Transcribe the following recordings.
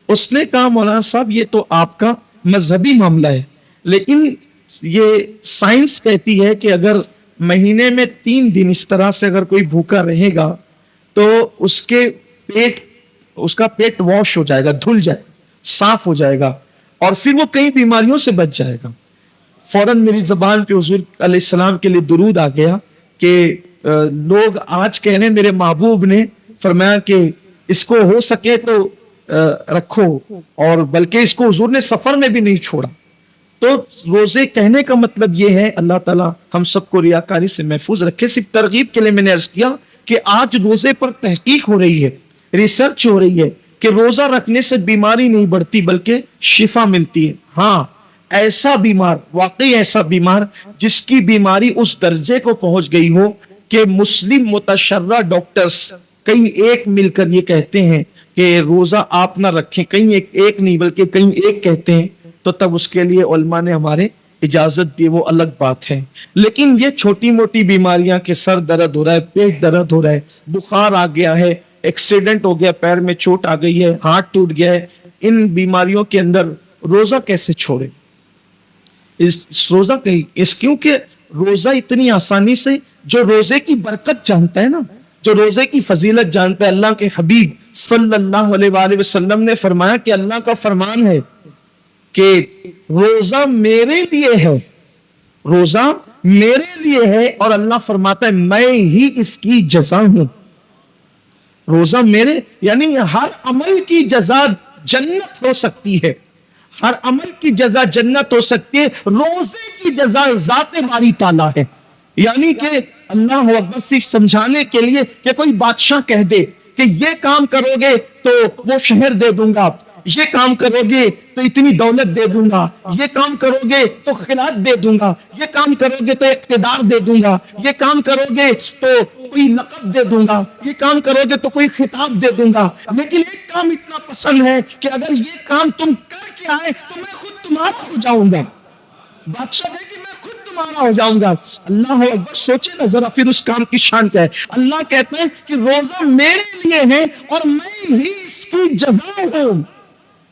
اس نے کہا مولانا صاحب یہ تو آپ کا مذہبی معاملہ ہے، لیکن یہ سائنس کہتی ہے کہ اگر مہینے میں 3 دن اس طرح سے اگر کوئی بھوکا رہے گا تو اس کا پیٹ واش ہو جائے گا، دھل جائے گا، صاف ہو جائے گا، اور پھر وہ کئی بیماریوں سے بچ جائے گا۔ فوراً میری زبان پہ حضور علیہ السلام کے لیے درود آ گیا کہ لوگ آج کہہ رہے ہیں میرے محبوب نے فرمایا کہ اس کو ہو سکے تو رکھو، اور بلکہ اس کو حضور نے سفر میں بھی نہیں چھوڑا۔ تو روزے کہنے کا مطلب یہ ہے، اللہ تعالیٰ ہم سب کو ریاکاری سے محفوظ رکھے۔ صرف ترغیب کے لیے میں نے عرض کیا کہ آج روزے پر تحقیق ہو رہی ہے، ریسرچ ہو رہی ہے کہ روزہ رکھنے سے بیماری نہیں بڑھتی بلکہ شفا ملتی ہے۔ ہاں، ایسا بیمار، واقعی ایسا بیمار جس کی بیماری اس درجے کو پہنچ گئی ہو کہ مسلم متشرع ڈاکٹرز کہیں ایک مل کر یہ کہتے ہیں کہ روزہ آپ نہ رکھیں، کہیں ایک نہیں بلکہ کہیں ایک کہتے ہیں، تو تب اس کے لیے علماء نے ہمارے اجازت دی، وہ الگ بات ہے۔ لیکن یہ چھوٹی موٹی بیماریاں کہ سر درد ہو رہا ہے، پیٹ درد ہو رہا ہے، بخار آ گیا ہے، ایکسیڈنٹ ہو گیا، پیر میں چوٹ آ گئی ہے، ہاتھ ٹوٹ گیا ہے، ان بیماریوں کے اندر روزہ کیسے چھوڑے؟ روزہ کیونکہ روزہ اتنی آسانی سے، جو روزے کی برکت جانتا ہے نا، جو روزے کی فضیلت جانتا ہے، اللہ کے حبیب صلی اللہ علیہ وآلہ وسلم نے فرمایا کہ اللہ کا فرمان ہے کہ روزہ میرے لیے ہے، روزہ میرے لیے ہے، اور اللہ فرماتا ہے میں ہی اس کی جزا ہوں۔ روزہ میرے، یعنی ہر عمل کی جزا جنت ہو سکتی ہے، ہر عمل کی جزا جنت ہو سکتی ہے، روزے کی جزا ذات باری تعالیٰ ہے۔ یعنی کہ اللہ اکبر صرف سمجھانے کے لیے کہ کوئی بادشاہ کہہ دے کہ یہ کام کرو گے تو وہ شہر دے دوں گا، یہ کام کرو گے تو اتنی دولت دے دوں گا، یہ کام کرو گے تو خلافت دے دوں گا، یہ کام کرو گے تو اقتدار دے دوں گا، یہ کام کرو گے تو کوئی لقب دے دوں گا، یہ کام کرو گے تو کوئی خطاب دے دوں گا، لیکن ایک کام اتنا پسند ہے کہ اگر یہ کام تم کر کے آئے تو میں خود تمہارا ہو جاؤں گا۔ بادشاہ دے کہ میں خود تمہارا ہو جاؤں گا۔ اللہ اکبر، سوچے نا ذرا پھر اس کام کی شان کیا ہے۔ اللہ کہتے ہیں کہ روزہ میرے لیے ہے اور میں ہی اس کی جزا ہوں،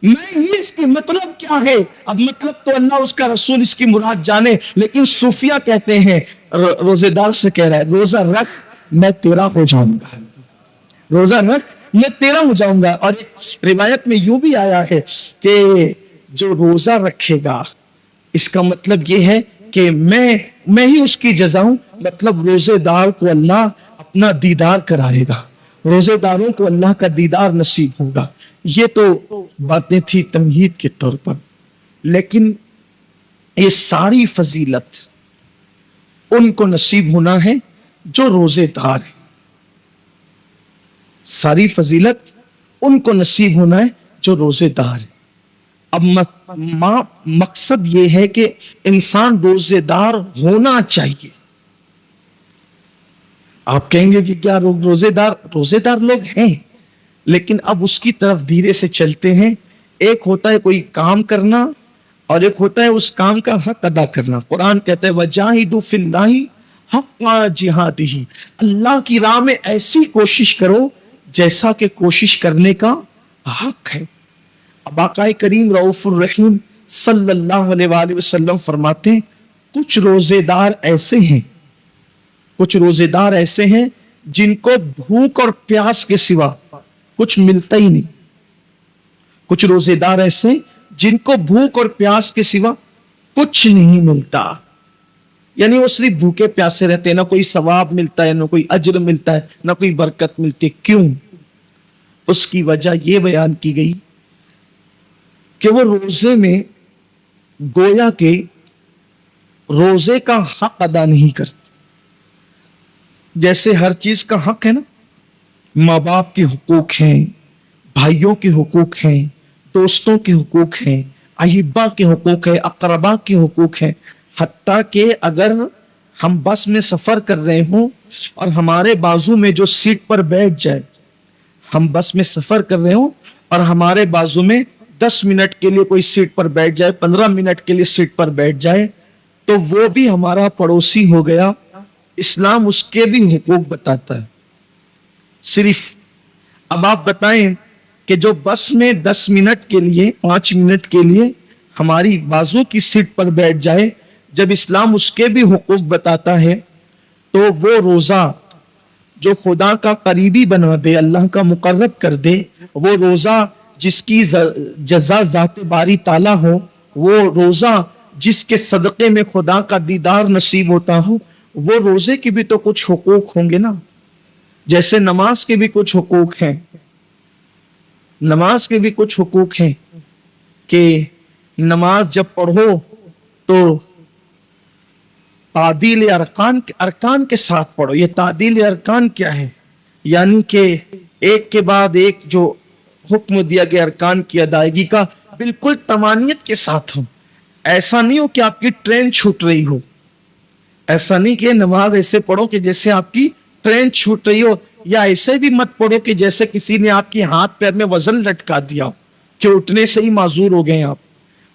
میں ہی اس کی۔ مطلب کیا ہے؟ اب مطلب تو اللہ اس کا رسول اس کی مراد جانے، لیکن صوفیہ کہتے ہیں، روزے دار سے کہہ رہا ہے روزہ رکھ میں تیرا ہو جاؤں گا، روزہ رکھ میں تیرا ہو جاؤں گا۔ اور ایک روایت میں یوں بھی آیا ہے کہ جو روزہ رکھے گا، اس کا مطلب یہ ہے کہ میں ہی اس کی جزا ہوں، مطلب روزے دار کو اللہ اپنا دیدار کرائے گا، روزے داروں کو اللہ کا دیدار نصیب ہوگا۔ یہ تو باتیں تھی تمہید کے طور پر، لیکن یہ ساری فضیلت ان کو نصیب ہونا ہے جو روزے دار ہیں، ساری فضیلت ان کو نصیب ہونا ہے جو روزے دار ہیں۔ اب مقصد یہ ہے کہ انسان روزے دار ہونا چاہیے۔ آپ کہیں گے کہ کیا روزے دار لوگ ہیں، لیکن اب اس کی طرف دھیرے سے چلتے ہیں۔ ایک ہوتا ہے کوئی کام کرنا اور ایک ہوتا ہے اس کام کا حق ادا کرنا۔ قرآن کہتا ہے وَجَاهِدُوا فِي اللَّهِ حَقَّ جِهَادِهِ، اللہ کی راہ میں ایسی کوشش کرو جیسا کہ کوشش کرنے کا حق ہے۔ اب آقا کریم رؤوف الرحیم صلی اللہ علیہ وآلہ وسلم فرماتے ہیں کچھ روزے دار ایسے ہیں جن کو بھوک اور پیاس کے سوا کچھ ملتا ہی نہیں۔ کچھ روزے دار ایسے جن کو بھوک اور پیاس کے سوا کچھ نہیں ملتا، یعنی وہ صرف بھوکے پیاسے رہتے ہیں، نہ کوئی ثواب ملتا ہے، نہ کوئی اجر ملتا ہے، نہ کوئی برکت ملتی ہے۔ کیوں؟ اس کی وجہ یہ بیان کی گئی کہ وہ روزے میں گویا کہ روزے کا حق ادا نہیں کرتے۔ جیسے ہر چیز کا حق ہے نا، ماں باپ کے حقوق ہیں، بھائیوں کے حقوق ہیں، دوستوں کے حقوق ہیں، احبا کے حقوق ہیں، اقربا کے حقوق ہیں، حتیٰ کہ اگر ہم بس میں سفر کر رہے ہوں اور ہمارے بازو میں جو سیٹ پر بیٹھ جائے، ہم بس میں سفر کر رہے ہوں اور ہمارے بازو میں 10 منٹ کے لیے کوئی سیٹ پر بیٹھ جائے، 15 منٹ کے لیے سیٹ پر بیٹھ جائے، تو وہ بھی ہمارا پڑوسی ہو گیا۔ اسلام اس کے بھی حقوق بتاتا ہے۔ صرف اب آپ بتائیں کہ جو بس میں 10 منٹ کے لیے 5 منٹ کے لیے ہماری بازو کی سیٹ پر بیٹھ جائے، جب اسلام اس کے بھی حقوق بتاتا ہے تو وہ روزہ جو خدا کا قریبی بنا دے، اللہ کا مقرب کر دے، وہ روزہ جس کی جزا ذات باری تعالیٰ ہو، وہ روزہ جس کے صدقے میں خدا کا دیدار نصیب ہوتا ہو، وہ روزے کی بھی تو کچھ حقوق ہوں گے نا، جیسے نماز کے بھی کچھ حقوق ہیں، نماز کے بھی کچھ حقوق ہیں کہ نماز جب پڑھو تو تعدیل ارکان کے ساتھ پڑھو۔ یہ تعدیل ارکان کیا ہے؟ یعنی کہ ایک کے بعد ایک جو حکم دیا گیا ارکان کی ادائیگی کا بالکل تمانیت کے ساتھ ہو۔ ایسا نہیں ہو کہ آپ کی ٹرین چھوٹ رہی ہو، ایسا نہیں کہ نماز ایسے پڑھو کہ جیسے آپ کی ٹرین چھوٹ رہی ہو، یا ایسے بھی مت پڑھو کہ جیسے کسی نے آپ کی ہاتھ پیر میں وزن لٹکا دیا ہو کہ اٹھنے سے ہی معذور ہو گئے آپ،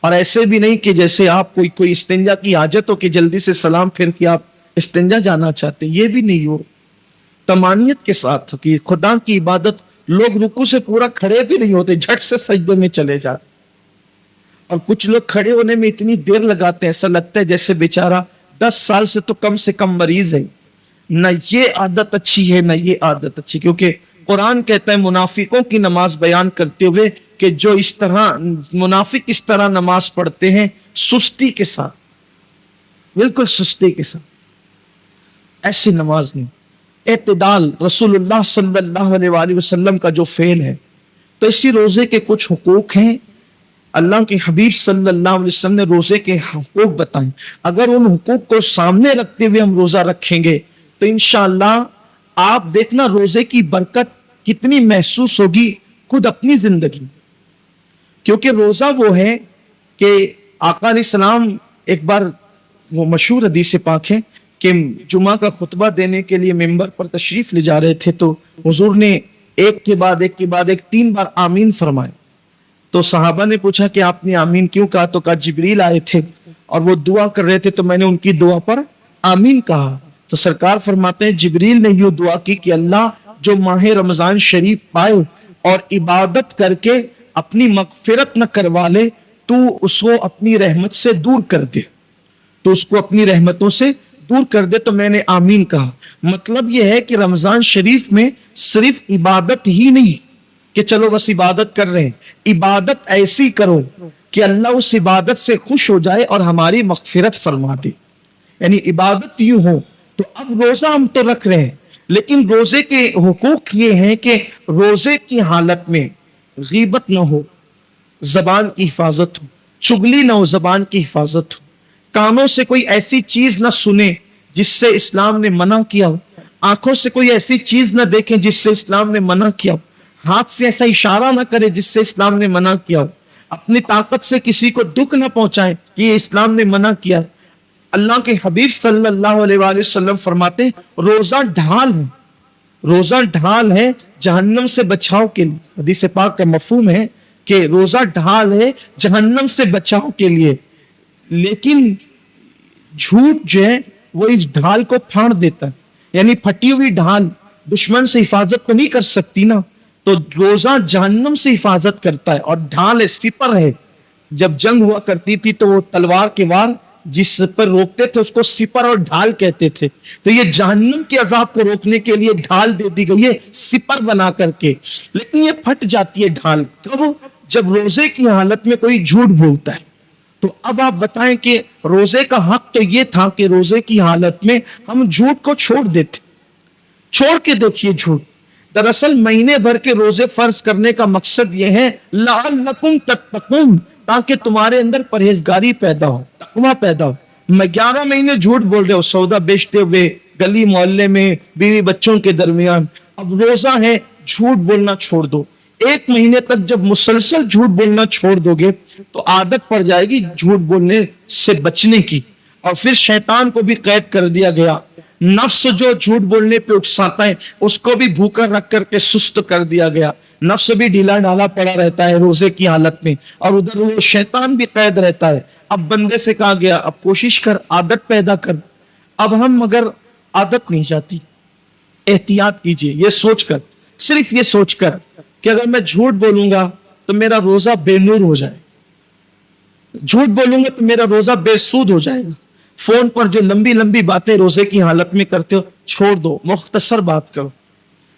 اور ایسے بھی نہیں کہ جیسے آپ کوئی استنجا کی حاجت ہو کہ جلدی سے سلام پھر کے آپ استنجا جانا چاہتے، یہ بھی نہیں ہو۔ تمانیت کے ساتھ کہ خدا کی عبادت، لوگ رکوع سے پورا کھڑے بھی نہیں ہوتے، جھٹ سے سجدے میں چلے جاتے، اور کچھ لوگ کھڑے ہونے میں اتنی دیر لگاتے ہیں، ایسا لگتا ہے جیسے بیچارہ 10 سال سے کم مریض ہے۔ نہ یہ عادت اچھی ہے، نہ یہ عادت اچھی، کیونکہ قرآن کہتا ہے منافقوں کی نماز بیان کرتے ہوئے کہ جو اس طرح منافق اس طرح نماز پڑھتے ہیں سستی کے ساتھ، بالکل سستی کے ساتھ، ایسی نماز نہیں۔ اعتدال رسول اللہ صلی اللہ علیہ وآلہ وسلم کا جو فعل ہے، تو اسی روزے کے کچھ حقوق ہیں۔ اللہ کے حبیب صلی اللہ علیہ وسلم نے روزے کے حقوق بتائیں، اگر ان حقوق کو سامنے رکھتے ہوئے ہم روزہ رکھیں گے تو انشاءاللہ آپ دیکھنا روزے کی برکت کتنی محسوس ہوگی خود اپنی زندگی میں۔ کیونکہ روزہ وہ ہے کہ آقا علیہ السلام ایک بار، وہ مشہور حدیث پاک ہے کہ جمعہ کا خطبہ دینے کے لیے ممبر پر تشریف لے جا رہے تھے، تو حضور نے ایک کے بعد ایک 3 بار آمین فرمائے۔ تو صحابہ نے پوچھا کہ آپ نے آمین کیوں کہا؟ تو کہا جبریل آئے تھے اور وہ دعا کر رہے تھے تو میں نے ان کی دعا پر آمین کہا۔ تو سرکار فرماتے ہیں جبریل نے یہ دعا کی کہ اللہ جو ماہ رمضان شریف پائے اور عبادت کر کے اپنی مغفرت نہ کروا لے، تو اس کو اپنی رحمت سے دور کر دے، تو اس کو اپنی رحمتوں سے دور کر دے۔ تو میں نے آمین کہا۔ مطلب یہ ہے کہ رمضان شریف میں صرف عبادت ہی نہیں کہ چلو بس عبادت کر رہے ہیں، عبادت ایسی کرو کہ اللہ اس عبادت سے خوش ہو جائے اور ہماری مغفرت فرما دے، یعنی عبادت یوں ہو۔ تو اب روزہ ہم تو رکھ رہے ہیں، لیکن روزے کے حقوق یہ ہیں کہ روزے کی حالت میں غیبت نہ ہو، زبان کی حفاظت ہو، چغلی نہ ہو، زبان کی حفاظت ہو، کانوں سے کوئی ایسی چیز نہ سنے جس سے اسلام نے منع کیا ہو، آنکھوں سے کوئی ایسی چیز نہ دیکھیں جس سے اسلام نے منع کیا ہو، ہاتھ سے ایسا اشارہ نہ کرے جس سے اسلام نے منع کیا ہو، اپنی طاقت سے کسی کو دکھ نہ پہنچائیں، یہ اسلام نے منع کیا۔ اللہ کے حبیب صلی اللہ علیہ وآلہ وسلم فرماتے روزہ ڈھال ہے، روزہ ڈھال ہے جہنم سے بچاؤ کے لیے۔ حدیث پاک کا مفہوم ہے کہ روزہ ڈھال ہے جہنم سے بچاؤ کے لیے، لیکن جھوٹ جو ہے وہ اس ڈھال کو پھاڑ دیتا ہے، یعنی پھٹی ہوئی ڈھال دشمن سے حفاظت تو نہیں کر سکتی نا، تو روزہ جہنم سے حفاظت کرتا ہے، اور ڈھال سپر ہے۔ جب جنگ ہوا کرتی تھی تو وہ تلوار کے وار جس پر روکتے تھے اس کو سپر اور ڈھال کہتے تھے، تو یہ جہنم کے عذاب کو روکنے کے لیے ڈھال دے دی گئی ہے سپر بنا کر کے، لیکن یہ پھٹ جاتی ہے ڈھال کب؟ جب روزے کی حالت میں کوئی جھوٹ بولتا ہے۔ تو اب آپ بتائیں کہ روزے کا حق تو یہ تھا کہ روزے کی حالت میں ہم جھوٹ کو چھوڑ دیتے، چھوڑ کے دیکھیے جھوٹ۔ دراصل مہینے بھر کے روزے فرض کرنے کا مقصد یہ ہے لعلکم تتقون، تاکہ تمہارے اندر پرہیزگاری پیدا ہو، تقویٰ پیدا ہو۔ میں 11 مہینے جھوٹ بول رہے ہو، سودا بیچتے ہوئے گلی محلے میں بیوی بچوں کے درمیان، اب روزہ ہے جھوٹ بولنا چھوڑ دو۔ 1 مہینے تک جب مسلسل جھوٹ بولنا چھوڑ دو گے تو عادت پڑ جائے گی جھوٹ بولنے سے بچنے کی، اور پھر شیطان کو بھی قید کر دیا گیا، نفس جو جھوٹ بولنے پہ اکساتا ہے اس کو بھی بھوکا رکھ کر کے سست کر دیا گیا، نفس بھی ڈھیلا ڈھالا پڑا رہتا ہے روزے کی حالت میں، اور ادھر وہ شیطان بھی قید رہتا ہے۔ اب بندے سے کہا گیا اب کوشش کر عادت پیدا کر۔ اب ہم مگر عادت نہیں جاتی، احتیاط کیجئے، یہ سوچ کر، صرف یہ سوچ کر کہ اگر میں جھوٹ بولوں گا تو میرا روزہ بے نور ہو جائے، جھوٹ بولوں گا تو میرا روزہ بے سود ہو جائے گا۔ فون پر جو لمبی لمبی باتیں روزے کی حالت میں کرتے ہو چھوڑ دو، مختصر بات کرو۔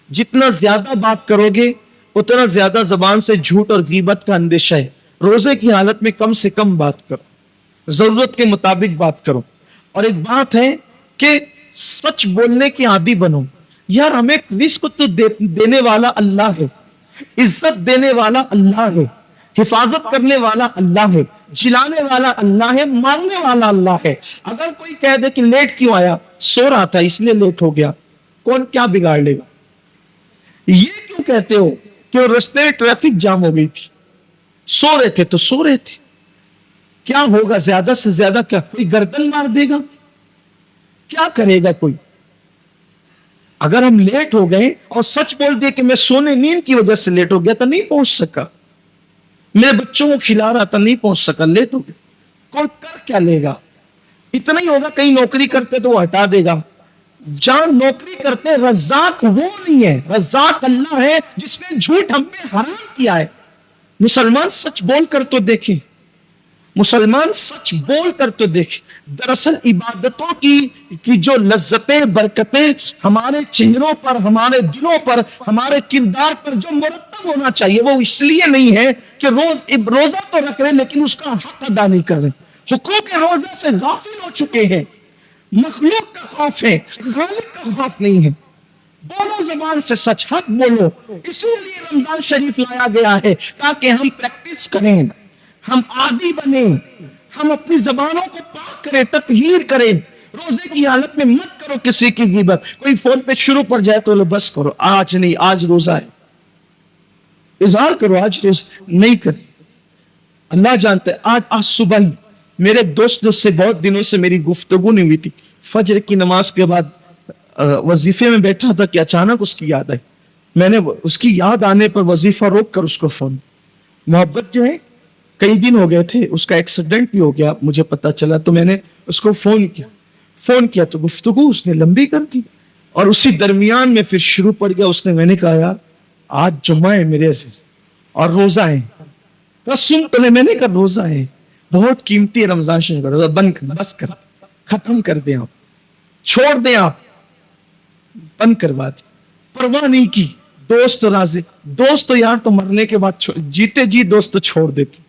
جتنا زیادہ بات کرو گے اتنا زیادہ زبان سے جھوٹ اور غیبت کا اندیشہ ہے۔ روزے کی حالت میں کم سے کم بات کرو، ضرورت کے مطابق بات کرو۔ اور ایک بات ہے کہ سچ بولنے کے عادی بنو۔ یار ہمیں رزق تو دینے والا اللہ ہے، عزت دینے والا اللہ ہے، حفاظت کرنے والا اللہ ہے، جلانے والا اللہ ہے، مارنے والا اللہ ہے۔ اگر کوئی کہہ دے کہ لیٹ کیوں آیا، سو رہا تھا اس لیے لیٹ ہو گیا، کون کیا بگاڑ لے گا؟ یہ کیوں کہتے ہو کہ وہ رستے میں ٹریفک جام ہو گئی تھی، سو رہے تھے تو سو رہے تھے، کیا ہوگا؟ زیادہ سے زیادہ کیا کوئی گردن مار دے گا؟ کیا کرے گا کوئی؟ اگر ہم لیٹ ہو گئے اور سچ بول دے کہ میں سونے نیند کی وجہ سے لیٹ ہو گیا تو نہیں پہنچ سکا، میرے بچوں کو کھلا رہا تھا نہیں پہنچ سکا، لیٹ ہو گیا، کون کر کیا لے گا؟ اتنا ہی ہوگا کہیں نوکری کرتے تو وہ ہٹا دے گا۔ جہاں نوکری کرتے رزاق وہ نہیں ہے، رزاق اللہ ہے جس نے جھوٹ ہم پہ حرام کیا ہے۔ مسلمان سچ بول کر تو دیکھیں، مسلمان سچ بول کر تو دیکھ۔ دراصل عبادتوں کی جو لذتیں برکتیں ہمارے چہروں پر، ہمارے دلوں پر، ہمارے کردار پر جو مرتب ہونا چاہیے وہ اس لیے نہیں ہے کہ روزہ تو رکھ رہے لیکن اس کا حق ادا نہیں کر رہے، حقوق روزہ سے غافل ہو چکے ہیں۔ مخلوق کا خوف ہے، خالق کا خوف نہیں ہے۔ بولو زبان سے سچ، حق بولو۔ اسی لیے رمضان شریف لایا گیا ہے تاکہ ہم پریکٹس کریں، ہم عادی بنیں، ہم اپنی زبانوں کو پاک کریں، تطہیر کریں۔ روزے کی حالت میں مت کرو کسی کی غیبت۔ کوئی فون پہ شروع پر جائے تو بس کرو، آج نہیں، آج روزہ ہے، اظہار کرو آج روزہ نہیں کرے۔ اللہ جانتا ہے، آج صبح ہی میرے دوست سے بہت دنوں سے میری گفتگو نہیں ہوئی تھی، فجر کی نماز کے بعد وظیفے میں بیٹھا تھا کہ اچانک اس کی یاد آئی۔ میں نے اس کی یاد آنے پر وظیفہ روک کر اس کو فون، محبت جو ہے کئی دن ہو گئے تھے، اس کا ایکسیڈنٹ بھی ہو گیا مجھے پتا چلا، تو میں نے اس کو فون کیا تو گفتگو اس نے لمبی کر دی، اور اسی درمیان میں پھر شروع پڑ گیا۔ اس نے، میں نے کہا یار آج جمعہ ہے میرے عزیز اور روزہ ہے، بس سن تو لے۔ میں نے کہا روزہ ہے، بہت قیمتی ہے رمضان شریف، روزہ بند کر، بس کر، ختم کر دیں آپ، چھوڑ دیں آپ، بند کروا دی، پرواہ نہیں کی۔ دوست راضی، دوست تو یار تو مرنے کے بعد جیتے جی دوست تو چھوڑ دیتے،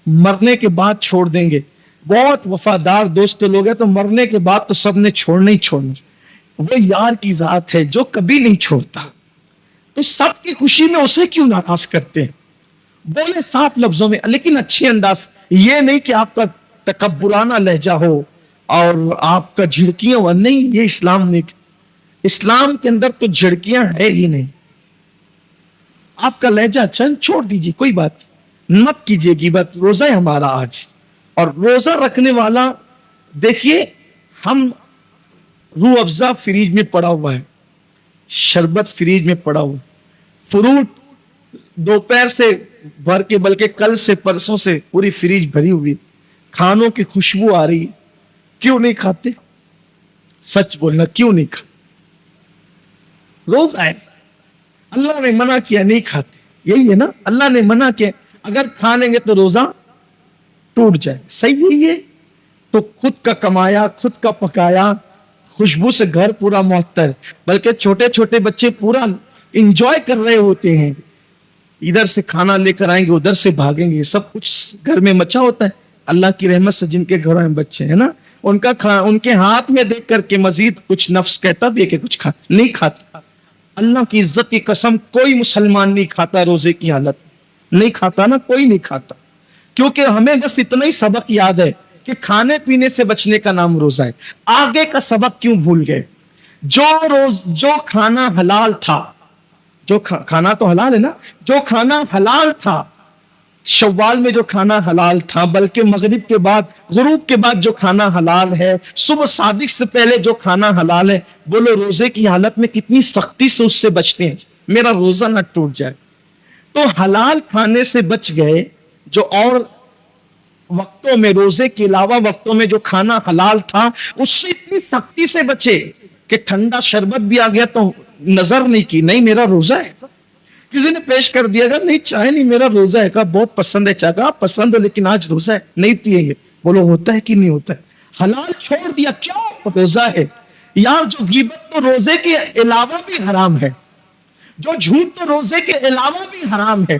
مرنے کے بعد چھوڑ دیں گے۔ بہت وفادار دوست لوگ ہیں تو مرنے کے بعد تو سب نے چھوڑنا ہی چھوڑنا۔ وہ یار کی ذات ہے جو کبھی نہیں چھوڑتا، تو سب کی خوشی میں اسے کیوں ناراض کرتے ہیں؟ بولے صاف لفظوں میں لیکن اچھے انداز، یہ نہیں کہ آپ کا تکبرانہ لہجہ ہو اور آپ کا جھڑکیاں ہو، نہیں، یہ اسلام نہیں۔ اسلام کے اندر تو جھڑکیاں ہے ہی نہیں۔ آپ کا لہجہ اچھا چھوڑ دیجیے، کوئی بات مت کیجیے غیبت۔ روزہ ہے ہمارا آج، اور روزہ رکھنے والا دیکھیے، ہم روح افزا فریج میں پڑا ہوا ہے، شربت فریج میں پڑا ہوا، فروٹ دوپہر سے بھر کے، بلکہ کل سے پرسوں سے پوری فریج بھری ہوئی، کھانوں کی خوشبو آ رہی ہے، کیوں نہیں کھاتے؟ سچ بولنا، کیوں نہیں کھاتے؟ روزہ ہے، اللہ نے منع کیا نہیں کھاتے، یہی ہے نا، اللہ نے منع کیا، اگر کھا لیں گے تو روزہ ٹوٹ جائے، صحیح یہی ہے۔ تو خود کا کمایا، خود کا پکایا، خوشبو سے گھر پورا معطر، بلکہ چھوٹے چھوٹے بچے پورا انجوائے کر رہے ہوتے ہیں، ادھر سے کھانا لے کر آئیں گے، ادھر سے بھاگیں گے، سب کچھ گھر میں مچا ہوتا ہے۔ اللہ کی رحمت سے جن کے گھروں میں بچے ہیں نا، ان کے ہاتھ میں دیکھ کر کے مزید کچھ نفس کہتا بھی ہے کہ کچھ نہیں کھاتا۔ اللہ کی عزت کی قسم، کوئی مسلمان نہیں کھاتا روزے کی حالت، نہیں کھاتا نا، کوئی نہیں کھاتا، کیونکہ ہمیں بس اتنا ہی سبق یاد ہے کہ کھانے پینے سے بچنے کا نام روزہ ہے۔ آگے کا سبق کیوں بھول گئے؟ جو کھانا حلال تھا، جو کھانا تو حلال ہے نا، جو کھانا حلال تھا شوال میں، جو کھانا حلال تھا، بلکہ مغرب کے بعد، غروب کے بعد جو کھانا حلال ہے، صبح صادق سے پہلے جو کھانا حلال ہے، بولو روزے کی حالت میں کتنی سختی سے اس سے بچتے ہیں، میرا روزہ نہ ٹوٹ جائے۔ تو حلال کھانے سے بچ گئے، جو اور وقتوں میں، روزے کے علاوہ وقتوں میں جو کھانا حلال تھا اس سے اتنی سختی سے بچے کہ ٹھنڈا شربت بھی آ گیا تو نظر نہیں کی، نہیں میرا روزہ ہے، کسی نے پیش کر دیا اگر نہیں چائے نہیں میرا روزہ ہے، کہا بہت پسند ہے چائے، کہا پسند ہو لیکن آج روزہ ہے نہیں پیئیں گے، بولو ہوتا ہے کہ نہیں ہوتا ہے؟ حلال چھوڑ دیا کیوں؟ روزہ ہے یار۔ جو غیبت تو روزے کے علاوہ بھی حرام ہے، جو جھوٹ تو روزے کے علاوہ بھی حرام ہے،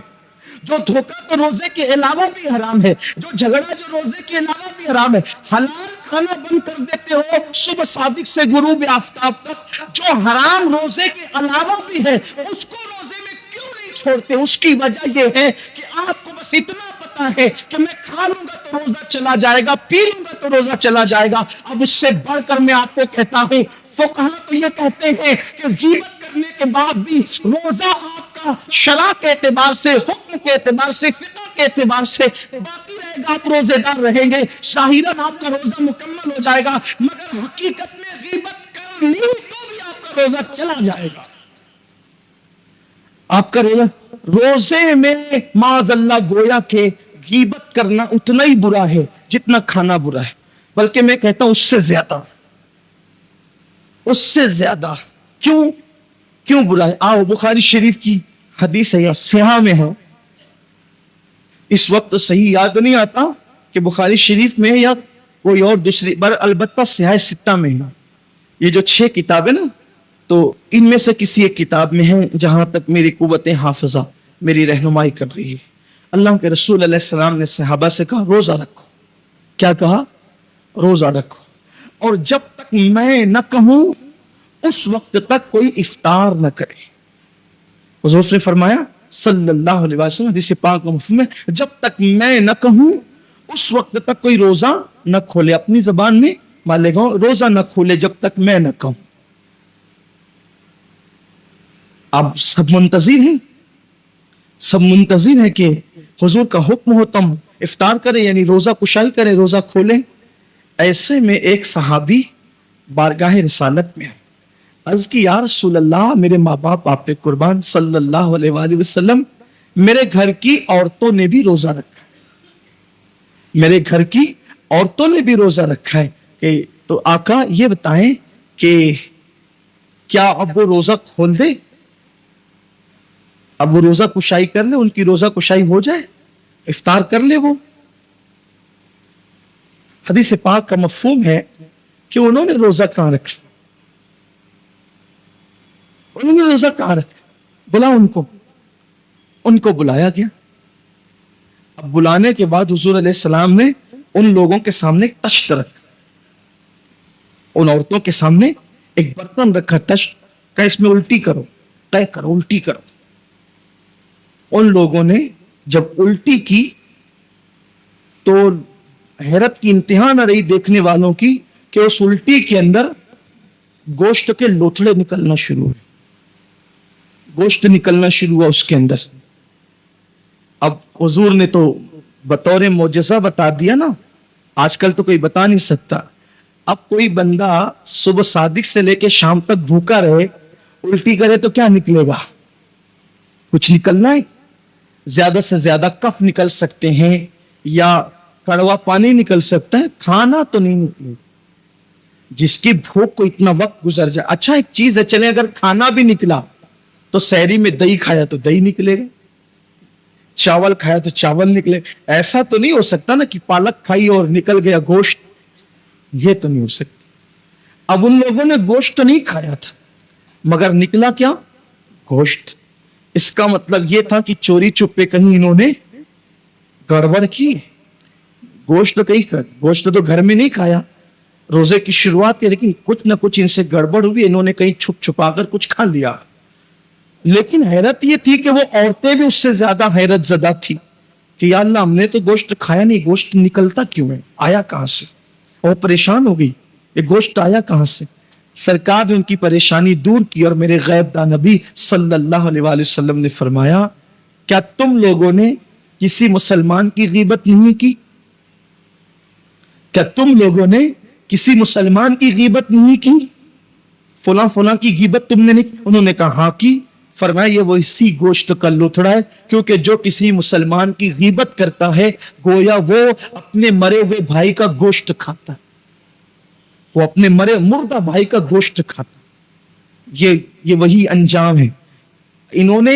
جو دھوکہ تو روزے کے علاوہ بھی حرام ہے، جو جھگڑا جو روزے کے علاوہ بھی حرام ہے۔ حلال کھانا بند کر دیتے ہو صبح صادق سے غروب آفتاب تک، جو حرام روزے کے علاوہ بھی ہے اس کو روزے میں کیوں نہیں چھوڑتے؟ اس کی وجہ یہ ہے کہ آپ کو بس اتنا پتا ہے کہ میں کھا لوں گا تو روزہ چلا جائے گا، پی لوں گا تو روزہ چلا جائے گا۔ اب اس سے بڑھ کر میں آپ کو کہتا ہوں، فقہا تو یہ کہتے ہیں کہ غیبت کرنے کے بعد بھی روزہ آپ کا شرع کے اعتبار سے، حکم کے اعتبار سے، فقہ کے اعتبار سے باقی رہے گا، آپ روزے دار رہیں گے، ظاہراً آپ کا روزہ مکمل ہو جائے گا، مگر حقیقت میں غیبت کر لی تو بھی آپ کا روزہ چلا جائے گا۔ آپ کا روزے میں معاذ اللہ گویا کہ غیبت کرنا اتنا ہی برا ہے جتنا کھانا برا ہے، بلکہ میں کہتا ہوں اس سے زیادہ، اس سے زیادہ۔ کیوں برا ہے؟ آؤ بخاری شریف کی حدیث ہے یا صحیح میں ہے، اس وقت صحیح یاد نہیں آتا کہ بخاری شریف میں یا کوئی اور دوسری بار، البتہ صحیح ستہ میں ہے۔ یہ جو 6 کتابیں نا، تو ان میں سے کسی ایک کتاب میں ہے جہاں تک میری قوت حافظہ میری رہنمائی کر رہی ہے۔ اللہ کے رسول علیہ السلام نے صحابہ سے کہا روزہ رکھو۔ کیا کہا؟ روزہ رکھو، اور جب تک میں نہ کہوں اس وقت تک کوئی افطار نہ کرے۔ حضور نے فرمایا صلی اللہ علیہ وسلم، حدیث پاک کا مفہوم ہے، جب تک میں نہ کہوں اس وقت تک کوئی روزہ نہ کھولے۔ اپنی زبان میں مان لے گا، روزہ نہ کھولے جب تک میں نہ کہوں۔ اب سب منتظر ہیں، سب منتظر ہیں کہ حضور کا حکم ہو تم افطار کرے، یعنی روزہ کشائی کرے، روزہ کھولے۔ ایسے میں ایک صحابی بارگاہ رسالت میں آئے، عرض کی یا رسول اللہ، میرے ماں باپ آپ پہ قربان صلی اللہ علیہ وآلہ وسلم، میرے گھر کی عورتوں نے بھی روزہ رکھا ہے، میرے گھر کی عورتوں نے بھی روزہ رکھا ہے، تو آقا یہ بتائیں کہ کیا اب وہ روزہ کھول دے، اب وہ روزہ کشائی کر لے، ان کی روزہ کشائی ہو جائے، افطار کر لے وہ؟ حدیث پاک کا مفہوم ہے کہ انہوں نے روزہ کہاں رکھا، انہوں نے روزہ کہاں رکھا؟ بلا ان کو بلایا گیا۔ اب بلانے کے بعد حضور علیہ السلام نے ان لوگوں کے سامنے ایک تشت رکھا، ان عورتوں کے سامنے ایک برتن رکھا، تشت، کہ اس میں الٹی کرو، طے کرو، الٹی کرو۔ ان لوگوں نے جب الٹی کی تو حیرت کی انتہا نہ رہی دیکھنے والوں کی کہ اس الٹی کے اندر گوشت کے لوتھڑے نکلنا شروع ہوئے، گوشت نکلنا شروع ہوا اس کے اندر۔ اب حضور نے تو بطور معجزہ بتا دیا نا، آج کل تو کوئی بتا نہیں سکتا۔ اب کوئی بندہ صبح صادق سے لے کے شام تک بھوکا رہے، الٹی کرے تو کیا نکلے گا؟ کچھ نکلنا ہے؟ زیادہ سے زیادہ کف نکل سکتے ہیں یا کڑوا پانی نکل سکتا ہے، کھانا تو نہیں نکلے گا۔ جس کی بھوک کو اتنا وقت گزر جائے، اچھا ایک چیز ہے، چلے اگر کھانا بھی نکلا تو سحری میں دہی کھایا تو دہی نکلے گا، چاول کھایا تو چاول نکلے گا۔ ایسا تو نہیں ہو سکتا نا کہ پالک کھائی اور نکل گیا گوشت، یہ تو نہیں ہو سکتا۔ اب ان لوگوں نے گوشت نہیں کھایا تھا مگر نکلا کیا؟ گوشت۔ اس کا مطلب یہ تھا کہ چوری چپے کہیں انہوں نے گڑبڑ کی، گوشت تو گھر میں نہیں کھایا، روزے کی شروعات کی، لیکن کچھ نہ کچھ ان سے گڑبڑ ہوئی، انہوں نے کہیں چھپ چھپا کر کچھ کھا لیا۔ لیکن حیرت یہ تھی کہ وہ عورتیں بھی اس سے زیادہ حیرت زدہ تھی کہ یا اللہ ہم نے تو گوشت کھایا نہیں، گوشت نکلتا کیوں ہے، آیا کہاں سے؟ اور پریشان ہو گئی، یہ گوشت آیا کہاں سے؟ سرکار نے ان کی پریشانی دور کی اور میرے غیب داں نبی صلی اللہ علیہ وآلہ وسلم نے فرمایا کیا تم لوگوں نے کسی مسلمان کی غیبت نہیں کی؟ کیا تم لوگوں نے کسی مسلمان کی غیبت نہیں کی؟ فلاں فلاں کی غیبت تم نے نہیں کی؟ انہوں نے کہا ہاں کی۔ فرمایا یہ وہ اسی گوشت کا لوتھڑا ہے، کیونکہ جو کسی مسلمان کی غیبت کرتا ہے گویا وہ اپنے مرے ہوئے بھائی کا گوشت کھاتا ہے، وہ اپنے مردہ بھائی کا گوشت کھاتا ہے۔ یہ وہی انجام ہے۔ انہوں نے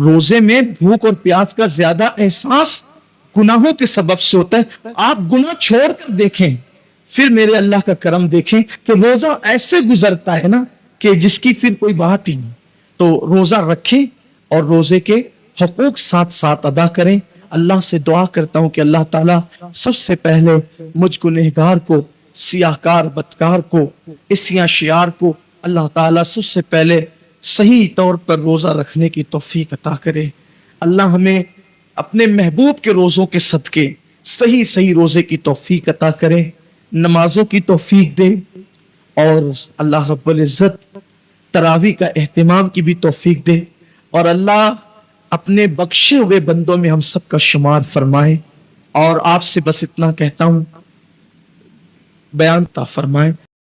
روزے میں بھوک اور پیاس کا زیادہ احساس گناہوں کے سبب سے ہوتا ہے. آپ گناہ چھوڑ کر دیکھیں, پھر میرے اللہ کا کرم دیکھیں کہ روزہ ایسے گزرتا ہے نا کہ جس کی پھر کوئی بات ہی نہیں. تو روزہ رکھیں اور روزے کے حقوق ساتھ ساتھ ادا کریں. اللہ سے دعا کرتا ہوں کہ اللہ تعالیٰ سب سے پہلے مجھ گنہگار کو, سیاہکار بدکار کو, اسیاں شیار کو اللہ تعالیٰ سب سے پہلے صحیح طور پر روزہ رکھنے کی توفیق عطا کرے. اللہ ہمیں اپنے محبوب کے روزوں کے صدقے صحیح روزے کی توفیق عطا کرے, نمازوں کی توفیق دے, اور اللہ رب العزت تراویح کا اہتمام کی بھی توفیق دے, اور اللہ اپنے بخشے ہوئے بندوں میں ہم سب کا شمار فرمائے. اور آپ سے بس اتنا کہتا ہوں, بیان عطا فرمائے.